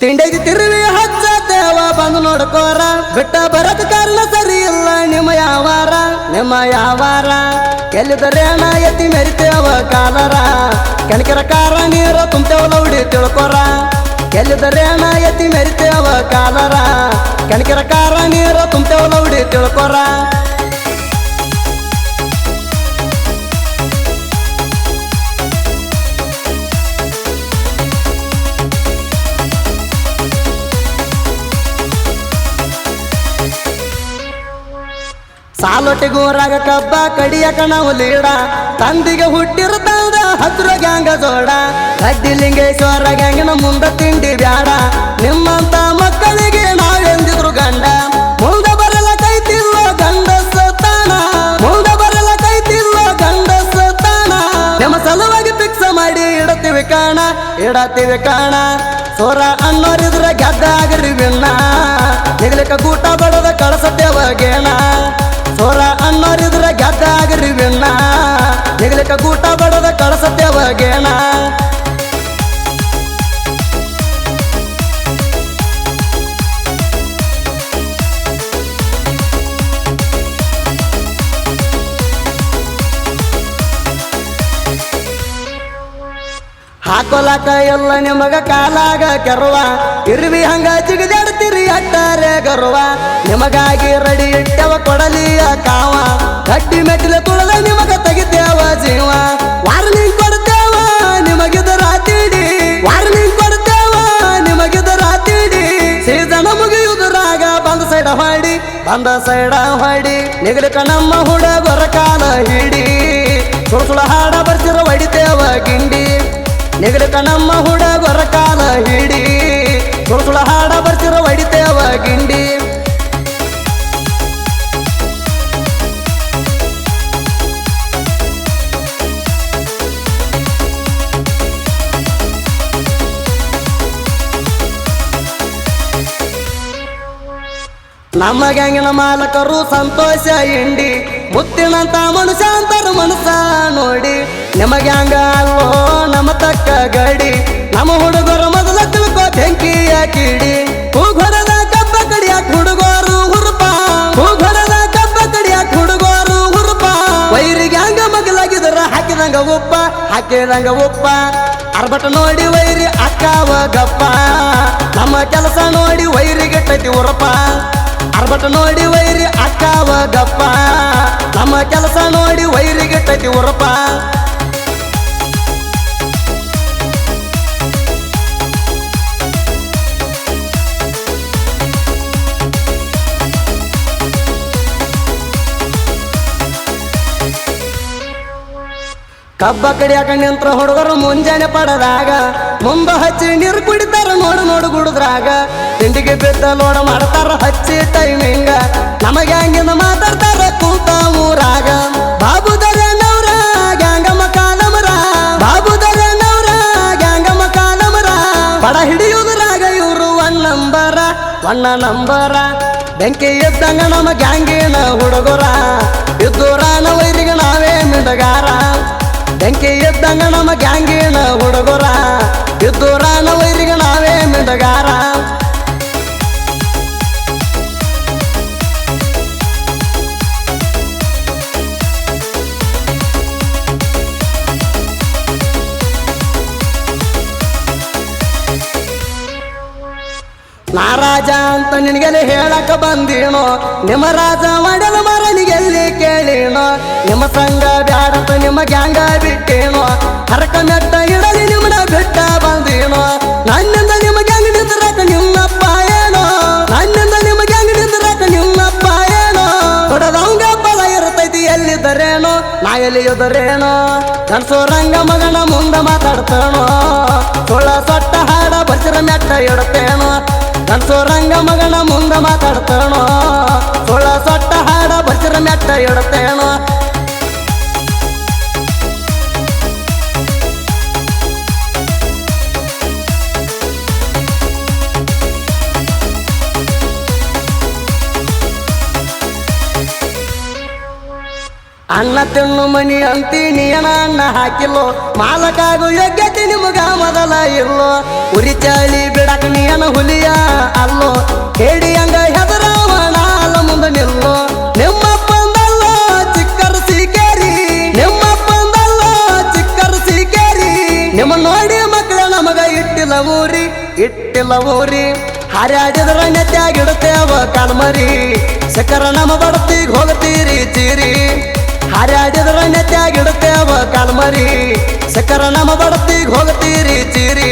ತಿಂಡಿಗೆ ತಿರುವಿ ಹಚ್ಚತ್ತೇವ ಬಂದು ನೋಡ್ಕೋರ ಬಿಟ್ಟ ಬರಕ ಕಾರಣ ಸರಿ ಇಲ್ಲ ನಿಮ್ಮ ಯಾವಾರ ಎಲ್ಲಿದರೇನ ಎತ್ತಿ ಮೆರಿತೇವ ಕಾಲರ ಕೆಣಕಿರ ಕಾರ ನೀರು ತುಂಬ್ತೇವ ಲೌಡಿ ತಿಳ್ಕೊರ ಎಲ್ಲಿದರೇನ ಎತ್ತಿ ಮೆರಿತೇವ ಕಾಲರ ಕೆಣಕಿರ ಕಾರ ನೀರು ತುಂಬ್ತೇವ ಲೌಡಿ ತಿಳ್ಕೊರ ಸಾಲೊಟ್ಟಿಗೂರಾಗ ಕಬ್ಬ ಕಡಿಯಕ ನಾವು ಲೀಡ ತಂದಿಗೆ ಹುಟ್ಟಿರುತ್ತಂದ ಹತ್ರ ಗ್ಯಾಂಗ ಜೋಡ ಗಡ್ಡಿ ಲಿಂಗೇಶ್ವರ ಗ್ಯಾಂಗಿನ ಮುಂದ ತಿಂಡಿ ಬ್ಯಾಡ ನಿಮ್ಮಂತ ಮಕ್ಕಳಿಗೆ ನಾವೆಂದಿದ್ರು ಗಂಡ ಮುಂದೆ ಬರಲ ಕೈತಿಲ್ವ ಗಂಡಸ್ತಾನ ಮುಂದೆ ಬರಲ ಕೈತಿಲ್ವ ಗಂಡಸ್ತಾನ ನಿಮ್ಮ ಸಲುವಾಗಿ ಫಿಕ್ಸ್ ಮಾಡಿ ಇಡತೀವಿ ಕಾಣ ಸೋರ ಅನ್ನೋರಿದ್ರ ಗೆದ್ದಾಗ್ರಿ ವಿನ್ನ ನಿಗ್ಲಿಕ್ಕ ಗೂಟ ಬಡದ ಕಳಸತ್ತೇವ ಗೇಣ ಸೋರ ಅನ್ನೋರಿದ್ರ ಗೆದ್ದಾಗ್ರಿ ವಿನ್ನ ನಿಗ್ಲಿಕ್ಕ ಗೂಟ ಬಡದ ಕಳಸತ್ತೇವ ಗೇಣ ಹಾಕೋಲಾಕ ಎಲ್ಲ ನಿಮಗ ಕಾಲಾಗ ಕೆರುವ ಇರ್ವಿ ಹಂಗ ಜಿಗಿದಾಡ್ತಿರಿ ಅಟ್ಟಾರೆ ಗರ್ವ ನಿಮಗಾಗಿ ರೆಡಿ ಇಟ್ಟವ ಕೊಡಲಿಯ ಕಾವ ಗಟ್ಟಿ ಮೆಟ್ಟಿಲೆ ತುಳದ ನಿಮಗ ತೆಗಿತೇವ ಜೀವ ವಾರ್ನಿಂಗ್ ಕೊಡ್ತೇವ ನಿಮಗಿದ ರಾತಿಡಿ ವಾರ್ನಿಂಗ್ ಕೊಡ್ತೇವ ನಿಮಗಿದ ರಾತಿಡಿ ಸೀಸನ ಮುಗಿಯುವುದರಾಗ ಬಂದ ಸೈಡ ಹೊಡಿ ನಿಗಲಿಕ ನಮ್ಮ ಹುಡುಗರ ಕಾಲ ಹಿಡಿ ಸುಳ್ಸುಳ ಹಾಡ ಬರ್ಸಿರ ಹೊಡಿತೇವ ಗಿಂಡಿ ನಿಗಲಿಕ ನಮ್ಮ ಹುಡುಗರ ಕಾಲ ಹಿಡಿ ಸುಳ್ಸುಳ ಹಾಡ ಬರ್ಸಿರ ಹೊಡಿತೇವ ಗಿಂಡಿ ನಮ್ಮ ಗ್ಯಾಂಗಿನ ಮಾಲಕರು ಸಂತೋಷ ಇಂಡಿ ಮುತ್ತಿನಂತ ಮನುಷ್ಯ ಅಂತಾರ ಮನಸ್ಸ ನೋಡಿ ನಿಮ್ಮ ಗ್ಯಾಂಗ ಅಲ್ಲೋ ನಮ್ಮ ತಕ್ಕ ಗಡಿ ನಮ್ಮ ಹುಡುಗರ ಮೊದಲ ತಿಳ್ಕೋ ಬೆಂಕಿಯ ಕಿಡಿ ಹೂಗೊರದ ಕಬ್ಬ ಕಡಿಯಾಕ ಹುಡುಗರು ಹುರುಪ ಹೂಗೊರದ ಕಬ್ಬ ಕಡಿಯಾಕ ಹುಡುಗರು ಹುರುಪ ವೈರಿ ಗ್ಯಾಂಗ ಮಗಲಾಗಿದ್ರ ಹಾಕಿದಂಗ ಉಪ್ಪ ಅರ್ಬಟ ನೋಡಿ ವೈರಿ ಅಕ್ಕಾವ ಗಪ್ಪ ನಮ್ಮ ಕೆಲಸ ನೋಡಿ ವೈರಿಗೆ ಟೈತಿ ಉರಪ ಅರ್ಬಟ ನೋಡಿ ವೈರಿ ಅಕ್ಕಾವ ಗಪ್ಪ ನಮ್ಮ ಕೆಲಸ ನೋಡಿ ವೈರಿಗೆ ಟೈತಿ ಉರಪ ಕಬ್ಬ ಕಡಿಯಾಕ ನಿಂತ್ರ ಹುಡುಗರು ಮುಂಜಾನೆ ಪಡದಾಗ ಮುಂದ ಹಚ್ಚಿ ನೀರು ಕುಡಿತಾರ ನೋಡು ಗುಡುದ್ರಾಗ ತಿಂಡಿಗೆ ಬಿದ್ದ ಲೋಡ ಮಾಡ್ತಾರ ಹಚ್ಚಿ ಟೈಮಿಂಗ ನಮಗೆ ಹಂಗಿನ ಮಾತಾಡ್ತಾರ ಕೂತ ಊರಾಗ ಬಾಬುದರನವ್ರ ಗ್ಯಾಂಗಮ್ಮ ಕಾಲಮರ ಬಾಬುದರನವ್ರ ಗ್ಯಾಂಗಮ್ಮ ಕಾಲಮರ ಪಡ ಹಿಡಿಯುವುದ್ರಾಗ ಇವರು ಒಣ್ಣ ನಂಬರ ಬೆಂಕಿ ಎದ್ದಂಗ ನಮ್ಮ ಗ್ಯಾಂಗಿನ ಹುಡುಗರ ಇದ್ದೂರಾನ ವೈರಿಗೆ ನಾವೇ ಮಿಡಗಾರ ಬೆಂಕಿ ಎದ್ದಂಗ ನಮ್ಮ ಗ್ಯಾಂಗಿನ ಹುಡುಗರ ಇದ್ದೂರಾನ ವೈರಿಗೆ ನಾವೇ ಮಿಡಗಾರ ನಾರಾಜ ಅಂತ ನಿನಗೆಲ್ಲಿ ಹೇಳಕ ಬಂದೀನೋ ನಿಮ್ಮ ರಾಜ ಮಾಡಲ ಮರನಿಗೆಲ್ಲಿ ಕೇಳೀನೋ ನಿಮ್ಮ ಸಂಘ ಬ್ಯಾಡಂತ ನಿಮ್ಮ ಗ್ಯಾಂಗ ಬಿಟ್ಟೇನೋ ಹರಕ ಮೆಟ್ಟ ಇಡಲಿ ನಿಮ್ಮನ ಬಿಟ್ಟ ಬಂದೀನೋ ನನ್ನಿಂದ ನಿಮ್ಮ ಗ್ಯಾಂಗ್ ನಿಂದ್ರಾಕ ನಿಮ್ಮಪ್ಪ ಏನೋ ನನ್ನಿಂದ ನಿಮ್ಮ ಗ್ಯಾಂಗ್ ನಿಂದ್ರಾಕ ನಿಮ್ಮಪ್ಪ ಏನೋ ಕೊಡದವಂಗ ಬಲ ಇರ್ತೈತಿ ಎಲ್ಲಿದ್ದರೇನೋ ನಾ ಎಲ್ಲಿ ಎದುರೇನೋ ಕನ್ಸೋ ರಂಗ ಮಗನ ಮುಂದೆ ಮಾತಾಡ್ತಾನೋ ಸೊಳ್ಳ ಸೊಟ್ಟ ಹಾಡ ಬಸಿರ ಮೆಟ್ಟ ಇಡ್ತೇನೋ ಕನ್ಸೋ ರಂಗ ಮಗನ ಮುಂದೆ ಮಾತಾಡ್ತಾನೋ ಸೊಳ್ಳ ಸೊಟ್ಟ ಹಾಡ ಬಸಿರ ಮೆಟ್ಟ ಇಡ್ತೇನೋ ಅನ್ನ ತಿನ್ನು ಮನಿ ಅಂತೀನಿ ಅಣ್ಣ ಹಾಕಿಲ್ಲೋ ಮಾಲಕಾಗು ಯೋಗ್ಯತೆ ನಿಮ್ಮ ನಿಮಗ ಮೊದಲ ಇಲ್ಲೋ ಉರಿ ಚಳಿ ಬಿಡಕ ನೀನ ಹುಲಿಯ ಅಲ್ಲೋ ಹೇಳಿ ಹಂಗ ಹೆದರವಣ ಅಲ್ಲ ಮುಂದೆ ನಿಲ್ಲೋ ನಿಮ್ಮಪ್ಪಂದಲ್ಲ ಚಿಕ್ಕರ ಸಿಕೇರಿ ನಿಮ್ಮಪ್ಪಂದಲ್ಲ ಚಿಕ್ಕರ ಸಿಕೇರಿ ನಿಮ್ಮ ನೋಡಿ ಮಕ್ಕಳ ನಮಗ ಇಟ್ಟಿಲ್ಲ ಊರಿ ಹಾರಾಡಿದ್ರ ನೆತ್ಯಾಗಿಡುತ್ತೇವ ಕಾಲ್ಮರಿ ಸಕರ ನಮ್ಮ ಬಡತಿಗ್ ಹೋಗ್ತೀರಿ ಚೀರಿ ಹಾರಾಡಿದ್ರ ನೆತ್ಯಾಗಿಡುತ್ತೇವ ಕಾಲ್ಮರಿ ಸಕರ ನಮ್ಮ ಬಡತಿಗ್ ಹೋಗ್ತೀರಿ ಚೀರಿ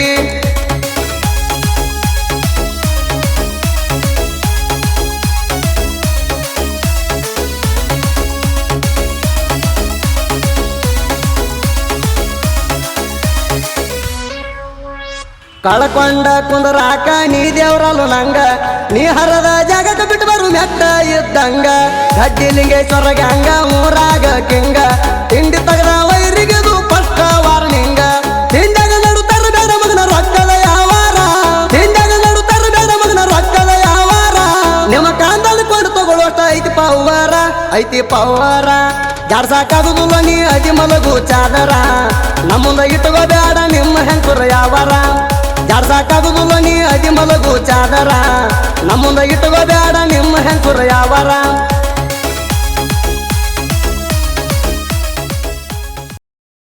ಕಳ್ಕೊಂಡ ಕುಂದರಾಕ ನೀ ದೇವ್ರಲ್ಲು ನಂಗ ನೀ ಹರದ ಜಾಗಕ್ಕೆ ಬಿಟ್ಟು ಬರು ಮೆಟ್ಟ ಇದ್ದಂಗ ಗಡ್ಡಿ ಲಿಂಗೇಶ್ವರ ಗ್ಯಾಂಗ ಊರಾಗ ಕಿಂಗ ತಿಂಡಿ ತಗದ ವೈರಿಗಿದು ಪಕ್ಕ ವಾರ್ನಿಂಗ ತಿಂಡಾಗ ನಡುತ್ತರ ಬೇಡ ಮಗನ ರೊಕ್ಕದ ಯಾವಾರ ತಿಂಡಾಗ ನಡುತ್ತರ ಬೇಡ ಮಗನ ರೊಕ್ಕದ ಯಾವಾರ ನಿಮ್ಮ ಕಾಂದಲ್ಲಿ ಕೊಂಡು ತಗೊಳ್ಳೋಷ್ಟ ಐತಿ ಪವಾರ ಜಾಡ್ ಸಾಕಾಗುದಿಲ್ಲ ನೀ ಅದಿ ಮಲಗು ಚಾದರ ನಮ್ಮಂದ ಇಟ್ಟುಗೋ ಬೇಡ ನಿಮ್ಮ ಹೆಂಕುರ ಯಾವಾರ ಜಾಡ್ ಸಾಕಾಗುದಿಲ್ಲ ನೀ ಅದಿ ಮಲಗು ಚಾದರ ನಮ್ಮಂದ ಇಟ್ಟುಗೋ ಬೇಡ ನಿಮ್ಮ ಹೆಂಕುರ ಯಾವಾರ